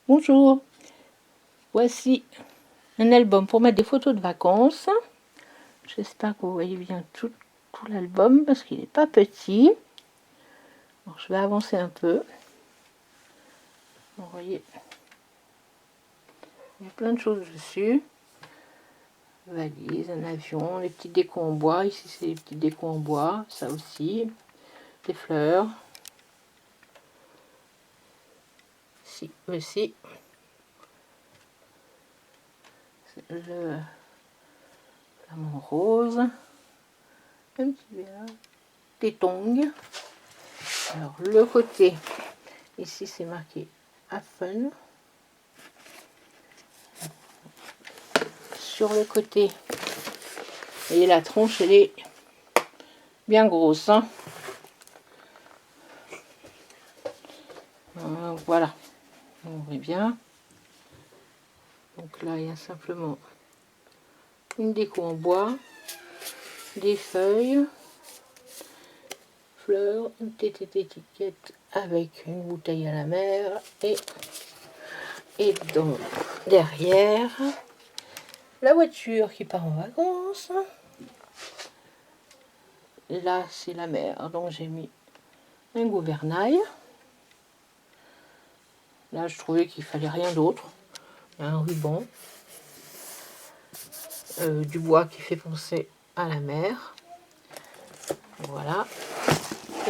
Bonjour, voici un album pour mettre des photos de vacances. J'espère que vous voyez bien tout l'album parce qu'il n'est pas petit. Alors, je vais avancer un peu. Vous voyez, il y a plein de choses dessus. Valise, un avion, les petits décos en bois. Ici, c'est les petits décos en bois, ça aussi. Des fleurs. Ici aussi. Le flamant rose. Un petit verre. Des tongs. Alors, le côté, ici, c'est marqué à fun. Sur le côté, vous voyez la tronche, elle est bien grosse, hein. Voilà, on voit bien. Donc là, il y a simplement une déco en bois, des feuilles, fleurs, une petite étiquette avec une bouteille à la mer et donc derrière la voiture qui part en vacances. Là, c'est la mer, donc j'ai mis un gouvernail. Là, je trouvais qu'il fallait rien d'autre. Un ruban, du bois qui fait penser à la mer. Voilà.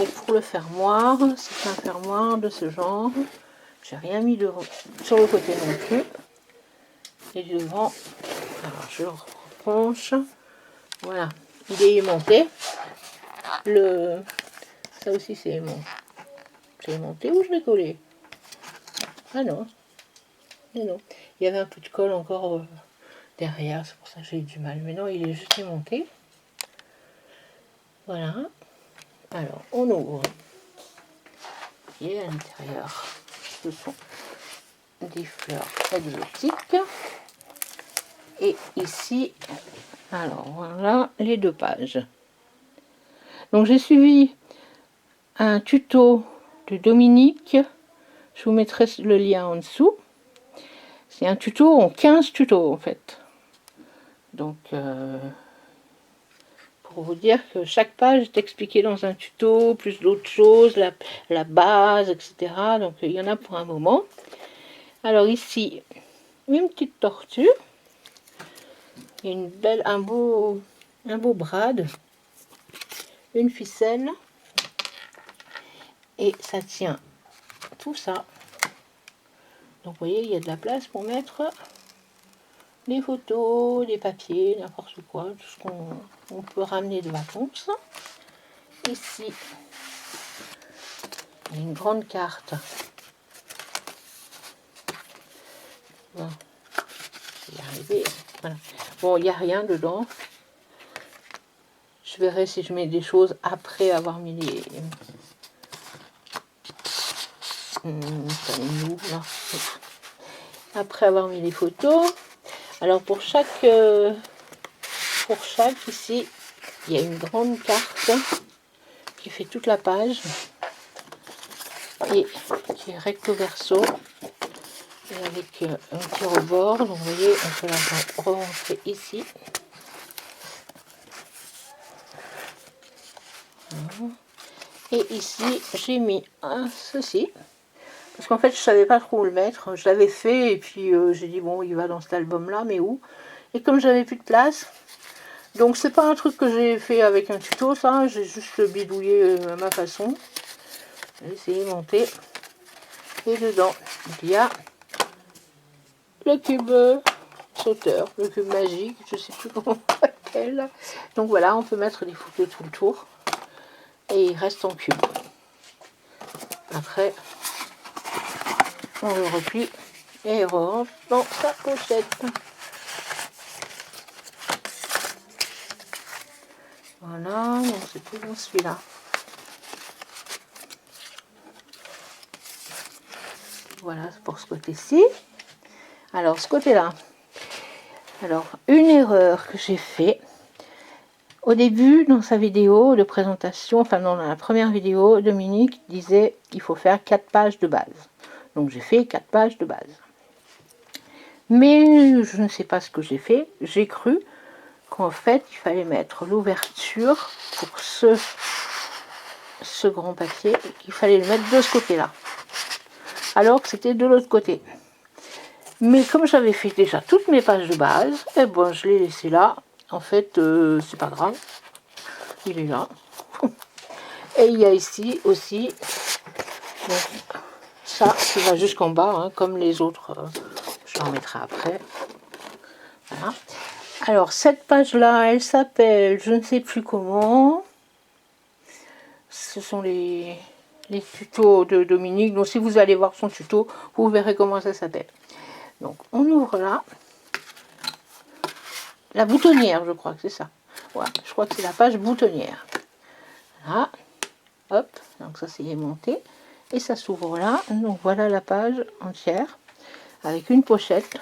Et pour le fermoir, c'est un fermoir de ce genre. J'ai rien mis sur le côté non plus. Et devant, alors je le repenche. Voilà, il est aimanté. Ça aussi c'est aimanté. C'est aimanté ou je l'ai collé? Ah non. Non. Il y avait un peu de colle encore derrière, c'est pour ça que j'ai eu du mal. Mais non, il est juste aimanté. Voilà. Alors, on ouvre. Et à l'intérieur, ce sont des fleurs exotiques. Et ici, alors voilà les deux pages. Donc j'ai suivi un tuto de Dominique. Je vous mettrai le lien en dessous. C'est un tuto en 15 tutos en fait. Donc pour vous dire que chaque page est expliquée dans un tuto, plus d'autres choses, la base, etc. Donc il y en a pour un moment. Alors ici, une petite tortue. Il y a un beau brad, une ficelle. Et ça tient tout ça. Donc vous voyez, il y a de la place pour mettre des photos, des papiers, n'importe quoi, tout ce qu'on peut ramener de vacances. Ici, il y a une grande carte. Bon, je vais y arriver. Voilà. Bon, il n'y a rien dedans. Je verrai si je mets des choses après avoir mis les... Après avoir mis les photos. Alors pour chaque ici, il y a une grande carte qui fait toute la page et qui est recto verso et avec un petit rebord. Donc vous voyez, on peut la rentrer ici. Et ici, j'ai mis ceci. Parce qu'en fait, je savais pas trop où le mettre. Je l'avais fait et puis j'ai dit, bon, il va dans cet album-là, mais où? Et comme j'avais plus de place, donc c'est pas un truc que j'ai fait avec un tuto, ça. J'ai juste bidouillé à ma façon. J'ai essayé de monter. Et dedans, il y a le cube sauteur, le cube magique, je sais plus comment on l'appelle. Donc voilà, on peut mettre des photos tout le tour. Et il reste en cube. Après, on le replie et il rentre dans sa pochette. Voilà, donc c'est tout dans celui-là. Voilà pour ce côté-ci. Alors, ce côté-là. Alors, une erreur que j'ai fait. Au début, dans sa vidéo de présentation, enfin dans la première vidéo, Dominique disait qu'il faut faire 4 pages de base. Donc j'ai fait 4 pages de base. Mais je ne sais pas ce que j'ai fait. J'ai cru qu'en fait, il fallait mettre l'ouverture pour ce grand papier. Il fallait le mettre de ce côté-là. Alors que c'était de l'autre côté. Mais comme j'avais fait déjà toutes mes pages de base, eh ben, je l'ai laissé là. En fait, c'est pas grave. Il est là. Et il y a ici aussi, donc, ça qui va jusqu'en bas, hein, comme les autres, je l'en mettrai après. Voilà. Alors cette page-là, elle s'appelle, je ne sais plus comment, ce sont les tutos de Dominique, donc si vous allez voir son tuto, vous verrez comment ça s'appelle. Donc on ouvre là, la boutonnière, je crois que c'est ça. Voilà, je crois que c'est la page boutonnière. Voilà. Hop, donc ça c'est monté et ça s'ouvre là. Donc voilà la page entière avec une pochette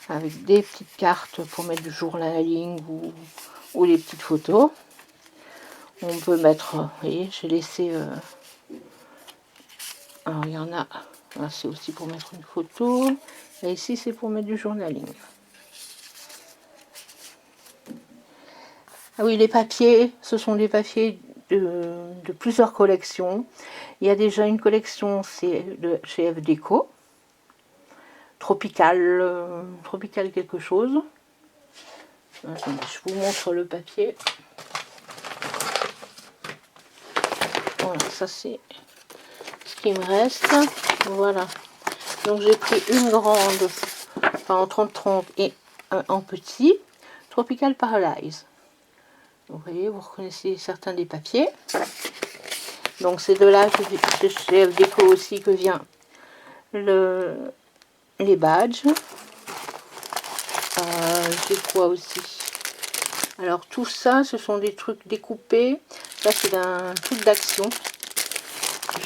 avec des petites cartes pour mettre du journaling ou les petites photos. On peut mettre, vous voyez, j'ai laissé alors il y en a, c'est aussi pour mettre une photo et ici c'est pour mettre du journaling. Ah oui, les papiers, ce sont des papiers de plusieurs collections. Il y a déjà une collection, c'est chez F Déco, tropical, tropical quelque chose. Attendez, je vous montre le papier. Voilà, ça c'est ce qui me reste. Voilà. Donc j'ai pris une grande, enfin en 30-30 et un en petit, Tropical Paralyze. Vous voyez, vous reconnaissez certains des papiers. Donc c'est de là que chez F Déco aussi que vient les badges. J'ai quoi aussi? Alors tout ça, ce sont des trucs découpés. Ça c'est un truc d'action.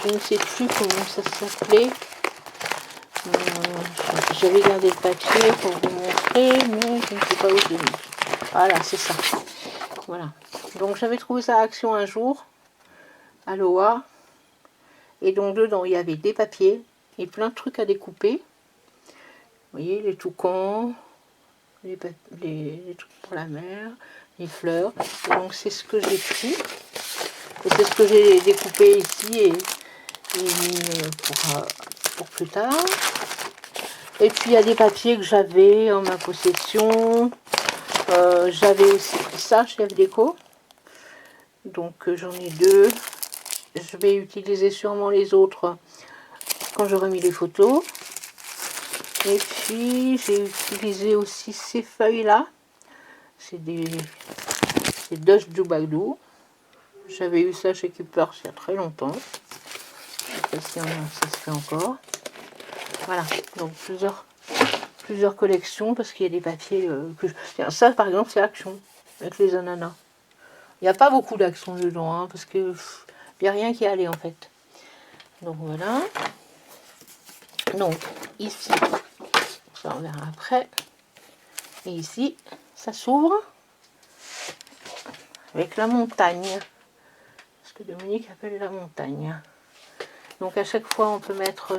Je ne sais plus comment ça s'appelait. J'avais gardé le papier pour vous montrer, mais je ne sais pas où je l'ai mis. Voilà, c'est ça. Voilà. Donc j'avais trouvé ça à Action un jour, à Loa. Et donc dedans, il y avait des papiers et plein de trucs à découper. Vous voyez, les toucans, les trucs pour la mer, les fleurs. Et donc c'est ce que j'ai pris. Et c'est ce que j'ai découpé ici et mis pour plus tard. Et puis il y a des papiers que j'avais en ma possession. J'avais aussi pris ça chez F Déco. Donc j'en ai deux. Je vais utiliser sûrement les autres quand j'aurai mis les photos. Et puis j'ai utilisé aussi ces feuilles là. C'est Dust Dubagdoo. J'avais eu ça chez Keepers il y a très longtemps. Je sais pas si ça se fait encore. Voilà, donc plusieurs collections parce qu'il y a des papiers que ça par exemple c'est Action avec les ananas. Il n'y a pas beaucoup d'action dedans hein, parce que il n'y a rien qui allait en fait. Donc voilà. Donc ici, ça on verra après. Et ici, ça s'ouvre avec la montagne. Ce que Dominique appelle la montagne. Donc à chaque fois on peut mettre,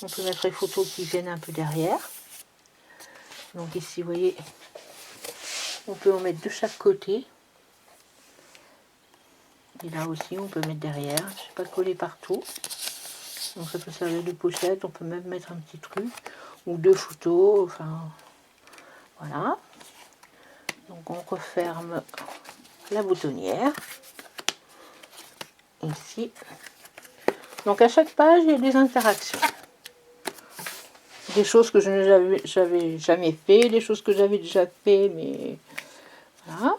on peut mettre les photos qui viennent un peu derrière. Donc ici vous voyez, on peut en mettre de chaque côté. Et là aussi on peut mettre derrière, je ne sais pas coller partout. Donc ça peut servir de pochette, on peut même mettre un petit truc ou deux photos, enfin voilà. Donc on referme la boutonnière ici. Donc à chaque page il y a des interactions. Des choses que je n'avais jamais fait, des choses que j'avais déjà fait, mais voilà.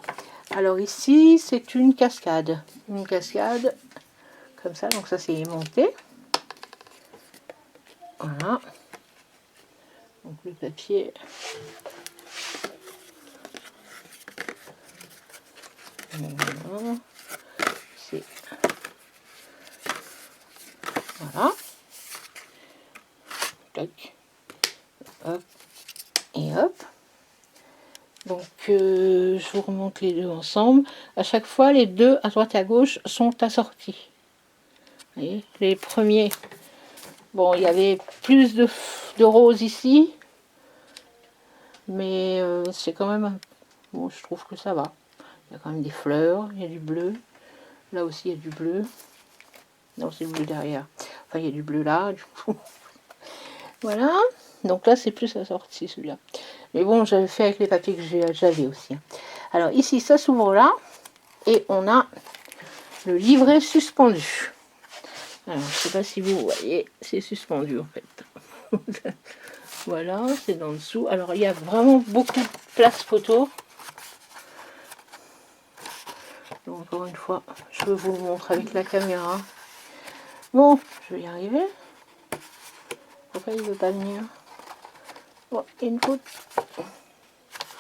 Alors ici c'est une cascade comme ça, donc ça c'est aimanté. Voilà. Donc le papier. Voilà. Voilà. Tac. Hop. Et hop. Donc je vous remonte les deux ensemble. À chaque fois, les deux à droite et à gauche sont assortis. Vous voyez, les premiers. Bon, il y avait plus de rose ici. Mais c'est quand même... Bon, je trouve que ça va. Il y a quand même des fleurs, il y a du bleu. Là aussi, il y a du bleu. Non, c'est le bleu derrière. Enfin, il y a du bleu là, du coup. Voilà. Donc là, c'est plus assorti, celui-là. Mais bon, j'avais fait avec les papiers que j'avais aussi. Alors ici, ça s'ouvre là. Et on a le livret suspendu. Alors, je ne sais pas si vous voyez, c'est suspendu en fait. Voilà, c'est dans dessous. Alors, il y a vraiment beaucoup de place photo. Donc, encore une fois, je vous le montre avec la caméra. Bon, je vais y arriver. Pourquoi il ne veut pas venir? Oh, input.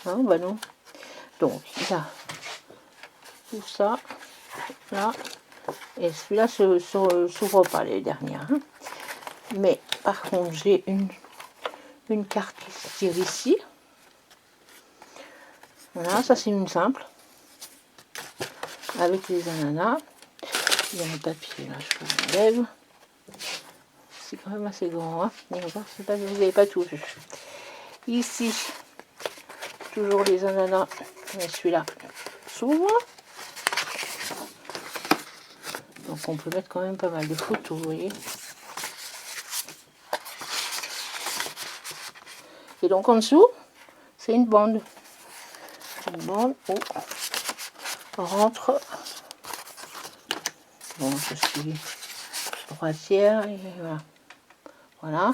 Non, bah non. Donc, il y a tout ça, là. Et celui-là ne s'ouvre pas, les dernières. Hein. Mais, par contre, j'ai une carte qui se tire ici. Voilà, ça c'est une simple. Avec les ananas. Il y a un papier, là, je vous l'enlève. C'est quand même assez grand, hein. Mais encore, c'est pas, vous n'avez pas tout vu. Ici, toujours les ananas. Mais celui-là s'ouvre. Donc on peut mettre quand même pas mal de photos, vous voyez. Et donc en dessous, c'est une bande. Une bande où rentre. Bon, je suis droitière et voilà. Voilà.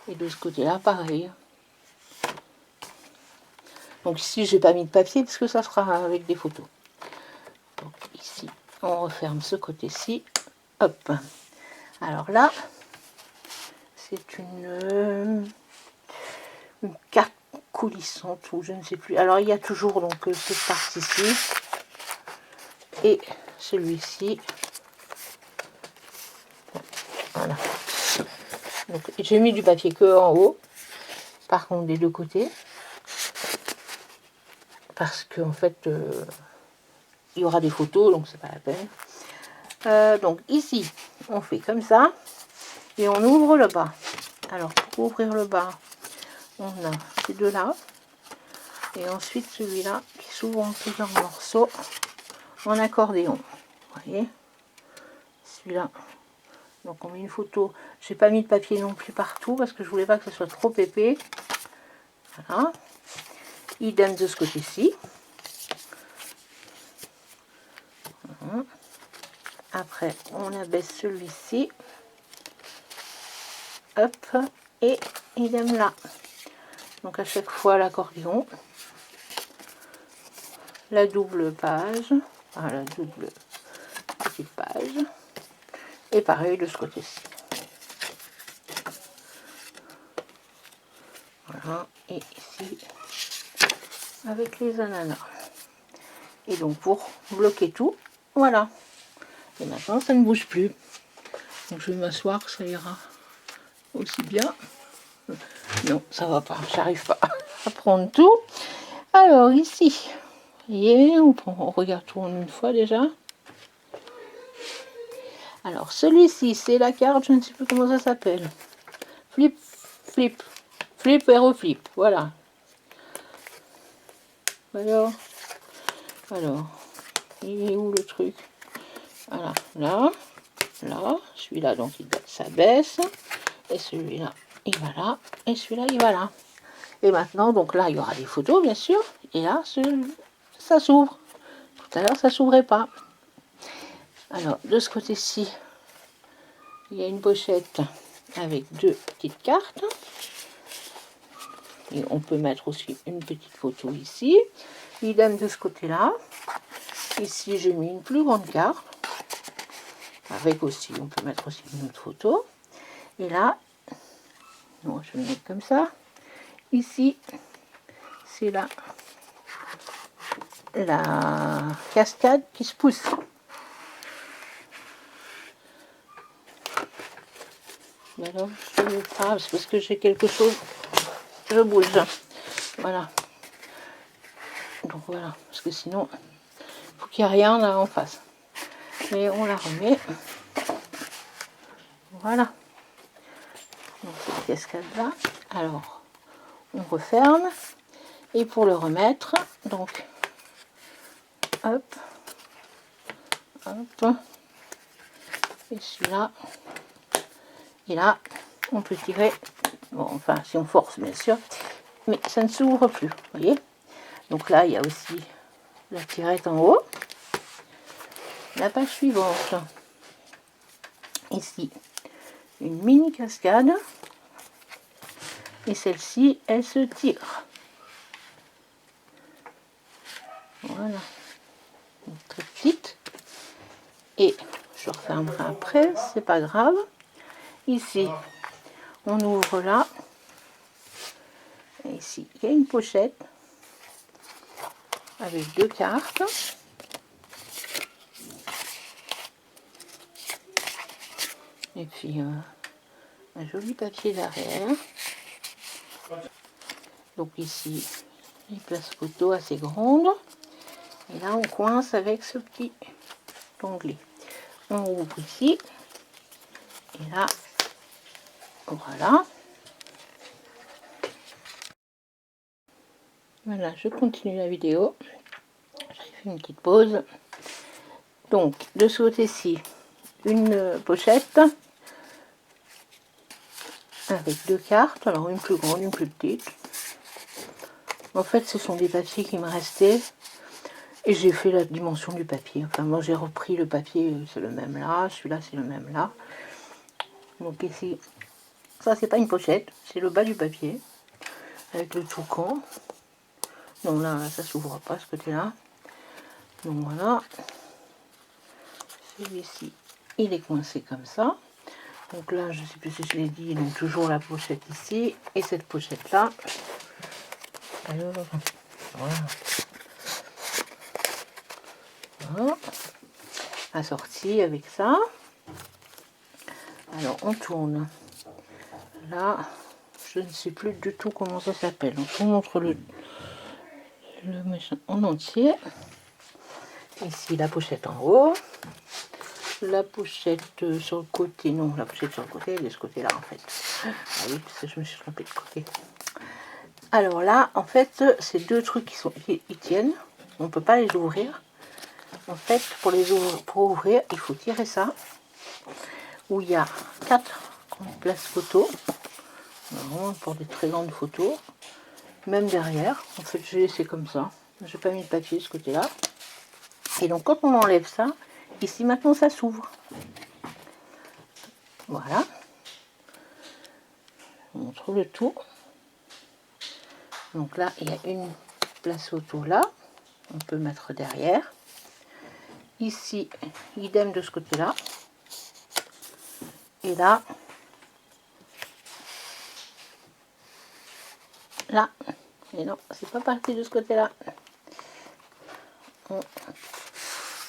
Et de ce côté-là, pareil. Donc ici, j'ai pas mis de papier parce que ça sera avec des photos. Donc ici, on referme ce côté-ci. Hop. Alors là, c'est une carte coulissante ou je ne sais plus. Alors il y a toujours donc cette partie-ci et celui-ci. Voilà. Donc j'ai mis du papier que en haut. Par contre des deux côtés. Parce qu'en fait, il y aura des photos, donc c'est pas la peine. Donc ici, on fait comme ça. Et on ouvre le bas. Alors pour ouvrir le bas, on a ces deux-là. Et ensuite celui-là qui s'ouvre en plusieurs morceaux en accordéon. Vous voyez, celui-là. Donc on met une photo. J'ai pas mis de papier non plus partout parce que je voulais pas que ce soit trop épais. Voilà. Idem de ce côté-ci. Voilà. Après on abaisse celui-ci. Hop. Et idem là. Donc à chaque fois l'accordéon. La double page. Ah, la double petite page. Et pareil de ce côté-ci. Voilà. Et ici, avec les ananas. Et donc pour bloquer tout, voilà. Et maintenant, ça ne bouge plus. Donc je vais m'asseoir, ça ira aussi bien. Non, ça va pas, j'arrive pas à prendre tout. Alors ici, vous voyez, on regarde tout en une fois déjà. Alors celui-ci, c'est la carte, je ne sais plus comment ça s'appelle. Flip, flip, flip et reflip, voilà. Alors, il est où le truc? Voilà, là, celui-là, donc ça baisse. Et celui-là, il va là. Et celui-là, il va là. Et maintenant, donc là, il y aura des photos, bien sûr. Et là, ça s'ouvre. Tout à l'heure, ça ne s'ouvrait pas. Alors, de ce côté-ci, il y a une pochette avec deux petites cartes. Et on peut mettre aussi une petite photo ici. Idem de ce côté-là. Ici, j'ai mis une plus grande carte. Avec aussi, on peut mettre aussi une autre photo. Et là, bon, je vais le mettre comme ça. Ici, c'est là la cascade qui se pousse. Mais alors, je ne pas, c'est parce que j'ai quelque chose, je bouge. Voilà. Donc voilà, parce que sinon, il faut qu'il n'y ait rien là en face. Et on la remet. Voilà. Donc, cascade là. Alors, on referme. Et pour le remettre, donc, hop, hop, et celui-là, et là, on peut tirer, bon, enfin, si on force, bien sûr, mais ça ne s'ouvre plus, vous voyez. Donc là, il y a aussi la tirette en haut. La page suivante, ici, une mini cascade, et celle-ci, elle se tire. Voilà, une très petite, et je refermerai après, c'est pas grave. Ici, on ouvre là, et ici, il y a une pochette avec 2 cartes. Et puis, un joli papier derrière. Donc ici, les places photos assez grandes. Et là, on coince avec ce petit onglet. On ouvre ici. Et là, voilà. Voilà, je continue la vidéo. J'ai fait une petite pause. Donc, de ce côté-ci, une pochette avec 2 cartes. Alors, une plus grande, une plus petite. En fait, ce sont des papiers qui me restaient. Et j'ai fait la dimension du papier. Enfin, moi, j'ai repris le papier, c'est le même là. Celui-là, c'est le même là. Donc ici, ça, c'est pas une pochette. C'est le bas du papier. Avec le toucan. Donc là, ça s'ouvre pas, ce côté-là. Donc voilà. Celui-ci, il est coincé comme ça. Donc là, je sais plus si je l'ai dit. Donc toujours la pochette ici. Et cette pochette-là. Alors, voilà. Voilà. Assorti avec ça. Alors on tourne. Là, je ne sais plus du tout comment ça s'appelle. Donc on montre le machin en entier. Ici la pochette en haut. La pochette sur le côté. Non, la pochette sur le côté, elle est de ce côté-là en fait. Ah oui, parce que je me suis trompée de côté. Alors là, en fait, c'est 2 trucs qui tiennent. On ne peut pas les ouvrir. En fait, pour ouvrir, il faut tirer ça. Où il y a 4 places photos. Vraiment pour des très grandes photos. Même derrière. En fait, j'ai laissé comme ça. J'ai pas mis de papier de ce côté-là. Et donc, quand on enlève ça, ici maintenant, ça s'ouvre. Voilà. Je montre le tout. Donc là, il y a une place photo là. On peut mettre derrière. Ici, idem de ce côté-là. Et là, là. Et non, c'est pas parti de ce côté-là.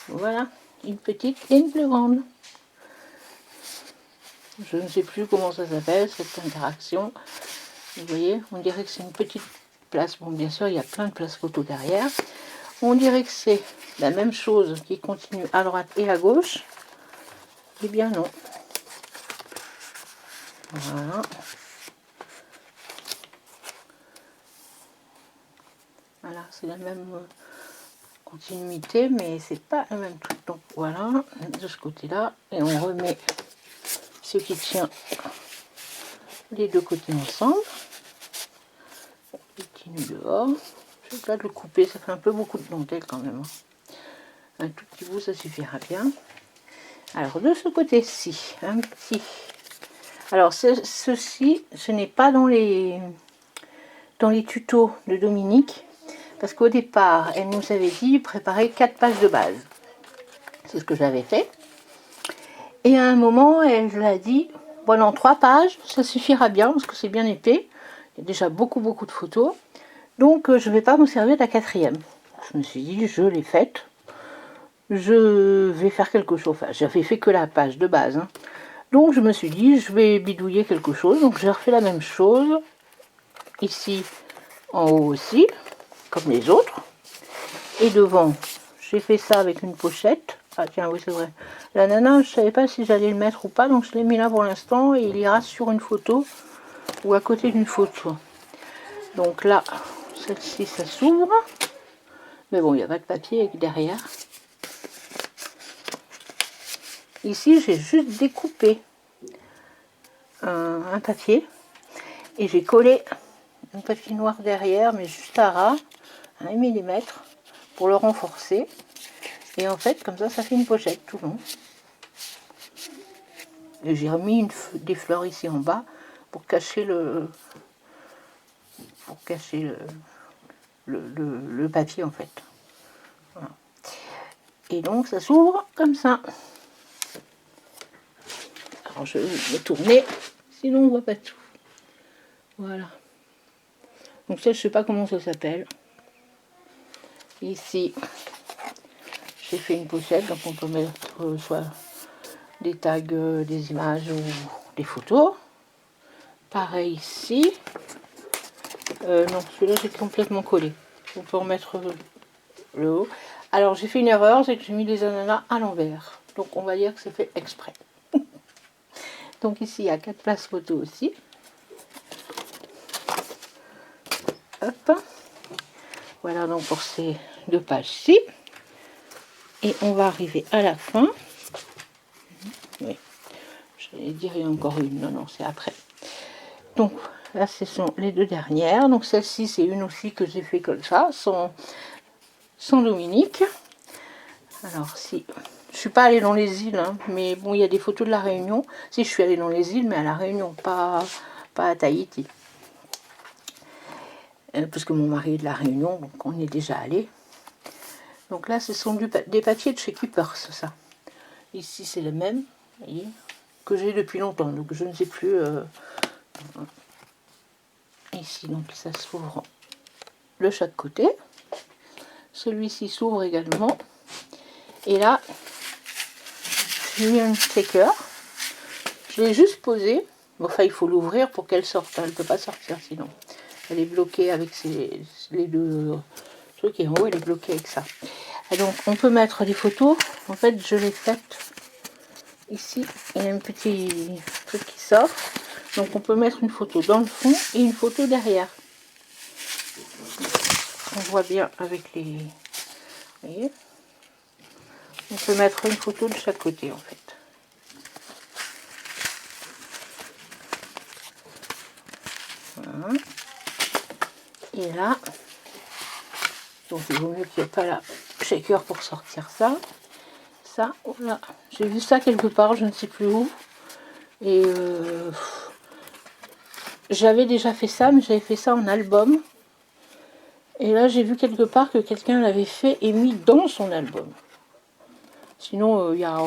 Voilà, une petite et une plus grande. Je ne sais plus comment ça s'appelle, cette interaction. Vous voyez, on dirait que c'est une petite place. Bon, bien sûr, il y a plein de places photos derrière. On dirait que c'est la même chose qui continue à droite et à gauche. Eh bien non. Voilà. Voilà, c'est la même continuité, mais c'est pas le même truc. Donc voilà, de ce côté-là. Et on remet ce qui tient les 2 côtés ensemble. Il continue dehors. Je vais pas le couper, ça fait un peu beaucoup de dentelle quand même. Un tout petit bout, ça suffira bien. Alors de ce côté-ci, un petit. Alors ceci, ce n'est pas dans les tutos de Dominique, parce qu'au départ, elle nous avait dit préparer 4 pages de base. C'est ce que j'avais fait. Et à un moment, elle a dit, bon, en 3 pages, ça suffira bien, parce que c'est bien épais. Il y a déjà beaucoup de photos. Donc, je ne vais pas me servir de la 4e. Je me suis dit, je l'ai faite. Je vais faire quelque chose. Enfin, j'avais fait que la page de base. Hein. Donc, je me suis dit, je vais bidouiller quelque chose. Donc, j'ai refait la même chose. Ici, en haut aussi, comme les autres. Et devant, j'ai fait ça avec une pochette. Ah tiens, oui, c'est vrai. La nana, je ne savais pas si j'allais le mettre ou pas. Donc, je l'ai mis là pour l'instant. Et il ira sur une photo ou à côté d'une photo. Donc là, celle-ci, ça s'ouvre. Mais bon, il n'y a pas de papier derrière. Ici, j'ai juste découpé un papier. Et j'ai collé un papier noir derrière, mais juste à ras, à 1 mm, pour le renforcer. Et en fait, comme ça fait une pochette tout long. Et j'ai remis des fleurs ici en bas pour cacher le papier en fait. Voilà. Et donc ça s'ouvre comme ça. Alors je vais me tourner, sinon on voit pas tout. Voilà. Donc ça, je sais pas comment ça s'appelle. Ici, j'ai fait une pochette, donc on peut mettre soit des tags, des images ou des photos. Pareil ici. Non, celui-là j'ai complètement collé. On peut remettre le haut. Alors j'ai fait une erreur, c'est que j'ai mis les ananas à l'envers. Donc on va dire que c'est fait exprès. Donc ici il y a 4 places photos aussi. Hop. Voilà donc pour ces 2 pages-ci. Et on va arriver à la fin. Oui, j'allais dire il y a encore une. Non, non, c'est après. Donc là ce sont les 2 dernières. Donc celle-ci c'est une aussi que j'ai fait comme ça, sans Dominique. Alors si je suis pas allée dans les îles, hein, mais bon il y a des photos de la Réunion. Si je suis allée dans les îles, mais à la Réunion, pas à Tahiti. Parce que mon mari est de la Réunion, donc on y est déjà allé. Donc là ce sont des papiers de chez Keepers, ça. Ici c'est le même, vous voyez, que j'ai depuis longtemps, donc je ne sais plus. Ici donc ça s'ouvre de chaque côté. Celui-ci s'ouvre également. Et là, j'ai mis un sticker. Je l'ai juste posé. Enfin, il faut l'ouvrir pour qu'elle sorte. Elle ne peut pas sortir sinon. Elle est bloquée avec les 2 trucs. Et en haut, elle est bloquée avec ça. Et donc, on peut mettre des photos. En fait, je l'ai faite ici. Il y a un petit truc qui sort. Donc, on peut mettre une photo dans le fond et une photo derrière. On voit bien avec les... Vous voyez ? On peut mettre une photo de chaque côté, en fait. Voilà. Et là, donc il vaut mieux qu'il n'y ait pas la shaker pour sortir ça. Ça, voilà. J'ai vu ça quelque part, je ne sais plus où. Et j'avais déjà fait ça, mais j'avais fait ça en album. Et là, j'ai vu quelque part que quelqu'un l'avait fait et mis dans son album. Sinon, il y a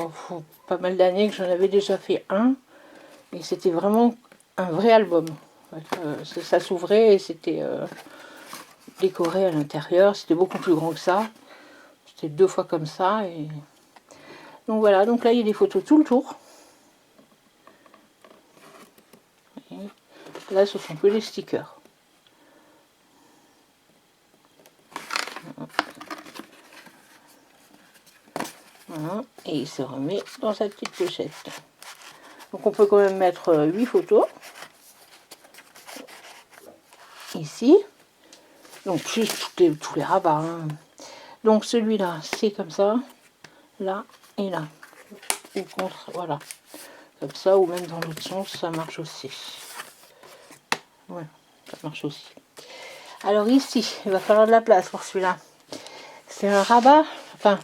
pas mal d'années que j'en avais déjà fait un. Et c'était vraiment un vrai album. Ça s'ouvrait et c'était décoré à l'intérieur. C'était beaucoup plus grand que ça. C'était 2 fois comme ça. Et... donc voilà, donc là il y a des photos tout le tour. Et là ce sont que les stickers. Voilà. Et il se remet dans sa petite pochette. Donc on peut quand même mettre 8 photos. Ici. Donc plus tous les rabats. Hein. Donc celui-là c'est comme ça. Là et là. Ou contre, voilà. Comme ça ou même dans l'autre sens ça marche aussi. Ouais, ça marche aussi. Alors ici, il va falloir de la place pour celui-là. C'est un rabat, enfin,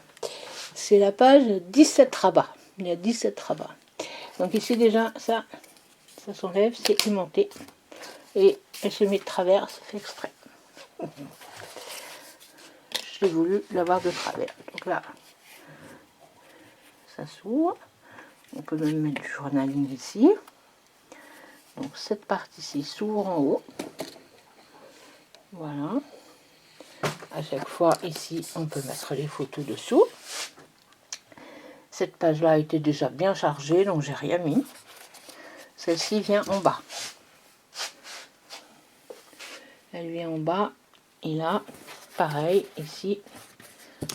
c'est la page 17 rabats. Il y a 17 rabats. Donc ici déjà, ça s'enlève, c'est aimanté. Et elle se met de travers, c'est fait exprès. J'ai voulu l'avoir de travers. Donc là, ça s'ouvre. On peut même mettre du journaling ici. Donc cette partie-ci s'ouvre en haut. Voilà. À chaque fois, ici, on peut mettre les photos dessous. Cette page-là était déjà bien chargée, donc j'ai rien mis. Celle-ci vient en bas. Elle vient en bas. Et là, pareil, ici,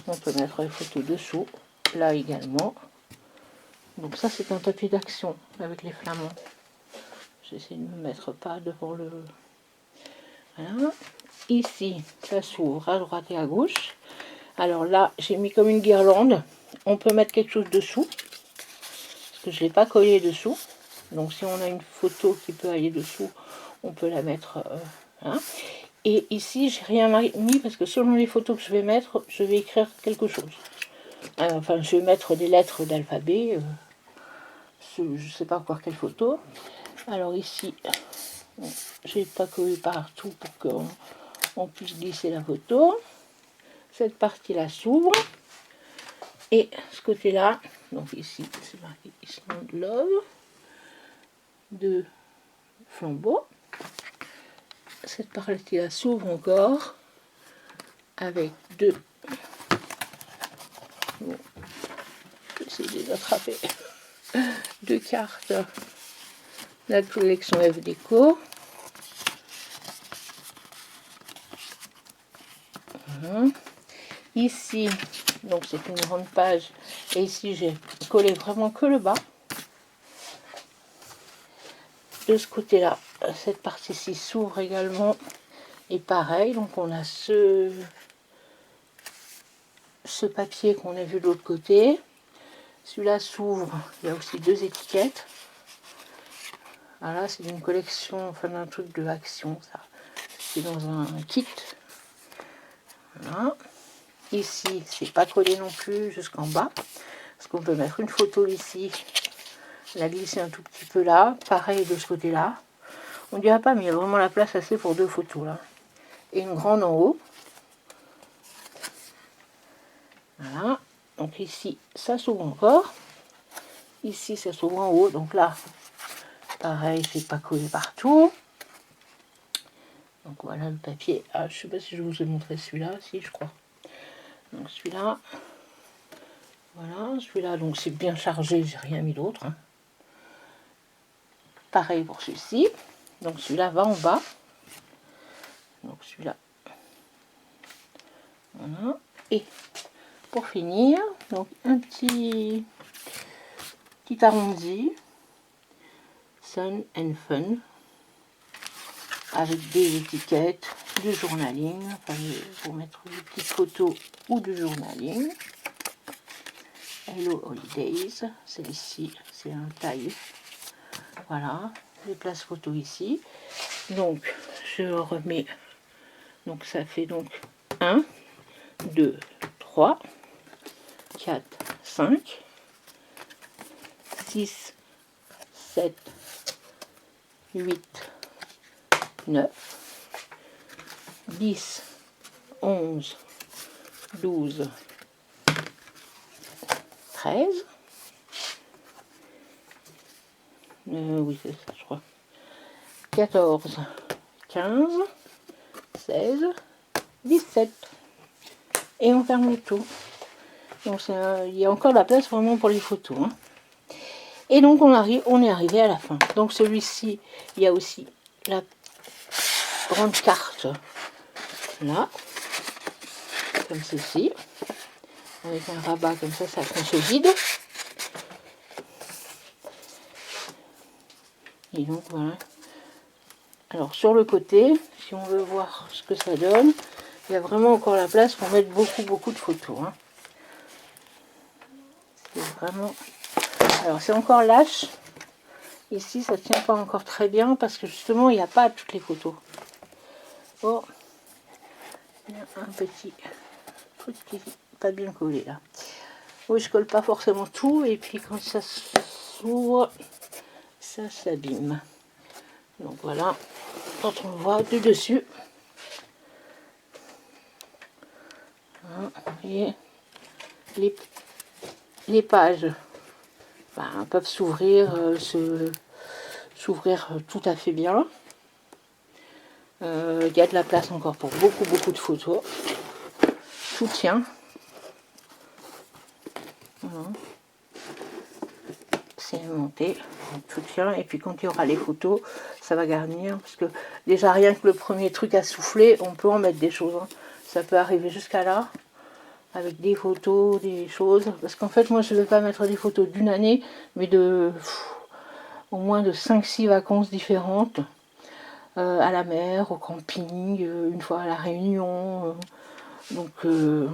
on peut mettre les photos dessous. Là également. Donc ça, c'est un papier d'action avec les flamants. j'essaie de ne me mettre pas devant le... Voilà. Ici, ça s'ouvre à droite et à gauche. Alors là, j'ai mis comme une guirlande. On peut mettre quelque chose dessous. Parce que je ne l'ai pas collé dessous. Donc si on a une photo qui peut aller dessous, on peut la mettre... hein. Et ici, j'ai rien mis parce que selon les photos que je vais mettre, je vais écrire quelque chose. Enfin, je vais mettre des lettres d'alphabet. Je ne sais pas encore quelle photo. Alors ici, j'ai pas collé partout pour qu'on puisse glisser la photo. Cette partie-là s'ouvre. Et ce côté-là, donc ici, c'est marqué Island Love, de flambeaux. Cette partie-là s'ouvre encore avec deux. Bon, j'essaie de les attraper. Deux cartes de la collection F Déco. Voilà. Ici, donc c'est une grande page, et ici j'ai collé vraiment que le bas. De ce côté-là, cette partie-ci s'ouvre également, et pareil, donc on a ce papier qu'on a vu de l'autre côté. Celui-là s'ouvre, il y a aussi deux étiquettes. Voilà, c'est une collection, enfin d'un truc de Action, ça. C'est dans un kit. Voilà. Ici, c'est pas collé non plus jusqu'en bas. Parce qu'on peut mettre une photo ici, la glisser un tout petit peu là. Pareil de ce côté-là. On dirait pas, mais il y a vraiment la place assez pour deux photos là. Et une grande en haut. Voilà. Donc ici, ça s'ouvre encore. Ici, ça s'ouvre en haut. Donc là, pareil, c'est pas collé partout. Donc voilà le papier. Ah, je sais pas si je vous ai montré celui-là. Si, je crois. Donc celui-là. Voilà, celui-là, donc c'est bien chargé, j'ai rien mis d'autre. Hein. Pareil pour celui-ci. Donc celui-là va en bas. Donc celui-là. Voilà. Et pour finir, donc un petit arrondi. Sun and Fun. Avec des étiquettes, du journaling. Enfin, pour mettre des petites photos ou du journaling. Hello Holidays. Celle-ci, c'est un taille. Voilà. Les places photos ici. Donc, je remets. Donc, ça fait donc 1, 2, 3, 4, 5, 6, 7, 8, 9, 10, 11, 12, 13. Oui, c'est ça, je crois. 14, 15, 16, 17. Et on ferme le tout. Donc il y a encore de la place vraiment pour les photos. Hein. Et donc on est arrivé à la fin. Donc celui-ci, il y a aussi la grande carte là, comme ceci, avec un rabat comme ça se vide. Et donc voilà. Alors sur le côté, si on veut voir ce que ça donne, il y a vraiment encore la place pour mettre beaucoup de photos. Hein. C'est vraiment... Alors c'est encore lâche. Ici ça tient pas encore très bien parce que justement il n'y a pas toutes les photos. Bon, il y a un petit truc qui n'est pas bien collé là. Oui, je colle pas forcément tout et puis quand ça s'ouvre, ça s'abîme. Donc voilà, quand on voit du dessus, hein, et les pages peuvent s'ouvrir tout à fait bien. Il y a de la place encore pour beaucoup de photos. Tout tient. Voilà. C'est aimanté, tout tient. Et puis quand il y aura les photos, ça va garnir. Parce que déjà rien que le premier truc à souffler, on peut en mettre des choses. Hein. Ça peut arriver jusqu'à là. Avec des photos, des choses. Parce qu'en fait, moi, je ne vais pas mettre des photos d'une année, mais de au moins de 5-6 vacances différentes, à la mer, au camping, une fois à la Réunion. Donc je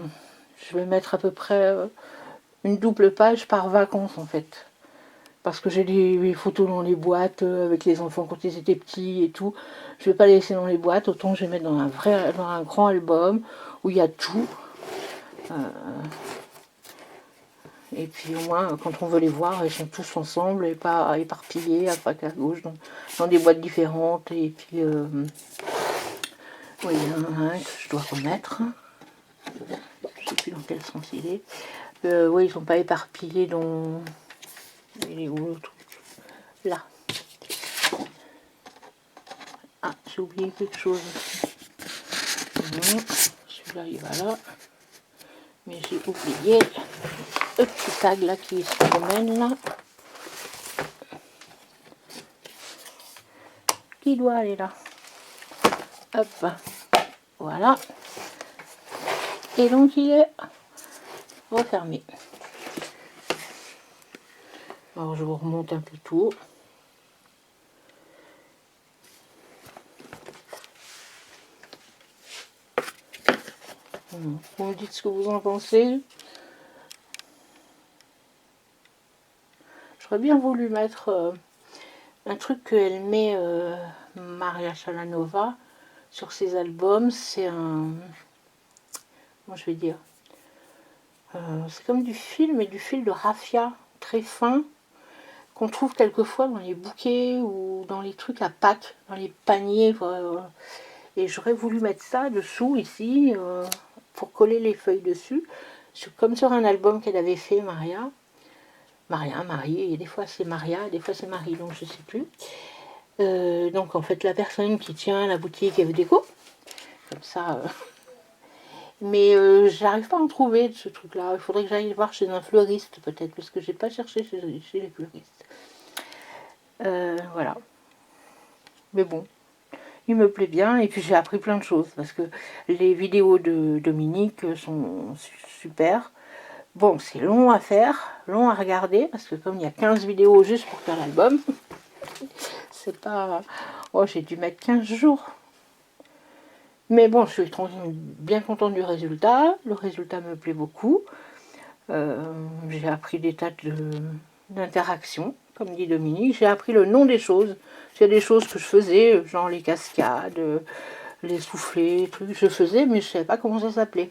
vais mettre à peu près une double page par vacances en fait. Parce que j'ai des photos dans les boîtes avec les enfants quand ils étaient petits et tout. Je vais pas les laisser dans les boîtes, autant je vais mettre dans un grand album où il y a tout. Et puis au moins, quand on veut les voir, ils sont tous ensemble et pas éparpillés à droite à gauche dans des boîtes différentes. Et puis, oui, il y en a un que je dois remettre. Je ne sais plus dans quel sens il est. Oui, ils ne sont pas éparpillés dans... Il est où le truc? Là. Ah, j'ai oublié quelque chose. Celui-là, il va là. Mais j'ai oublié le petit tag là qui se promène là. Qui doit aller là. Hop. Voilà. Et donc il est refermé. Alors je vous remonte un peu tout. Vous me dites ce que vous en pensez. J'aurais bien voulu mettre un truc qu'elle met Maria Chalanova sur ses albums. C'est un... Comment je vais dire, c'est comme du fil, mais du fil de raffia très fin qu'on trouve quelquefois dans les bouquets ou dans les trucs à Pâques, dans les paniers. Et j'aurais voulu mettre ça dessous ici pour coller les feuilles dessus, comme sur un album qu'elle avait fait, Marie, et des fois c'est Maria, des fois c'est Marie, donc je sais plus. Donc en fait la personne qui tient la boutique Eve Déco, comme ça. Mais j'arrive pas à en trouver de ce truc là. Il faudrait que j'aille voir chez un fleuriste peut-être, parce que j'ai pas cherché chez les fleuristes. Voilà. Mais bon, il me plaît bien et puis j'ai appris plein de choses parce que les vidéos de Dominique sont super. Bon, c'est long à faire, long à regarder parce que comme il y a 15 vidéos juste pour faire l'album, c'est pas... Oh, j'ai dû mettre 15 jours. Mais bon, je suis bien contente du résultat. Le résultat me plaît beaucoup. J'ai appris des tas d'interactions, comme dit Dominique. J'ai appris le nom des choses. Il y a des choses que je faisais, genre les cascades, les soufflets, les trucs. Je faisais, mais je ne savais pas comment ça s'appelait.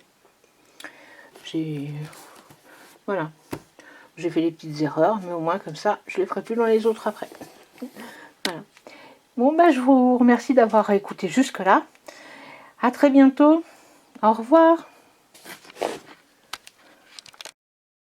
Voilà. J'ai fait des petites erreurs, mais au moins comme ça, je ne les ferai plus dans les autres après. Voilà. Bon, bah, je vous remercie d'avoir écouté jusque-là. À très bientôt. Au revoir.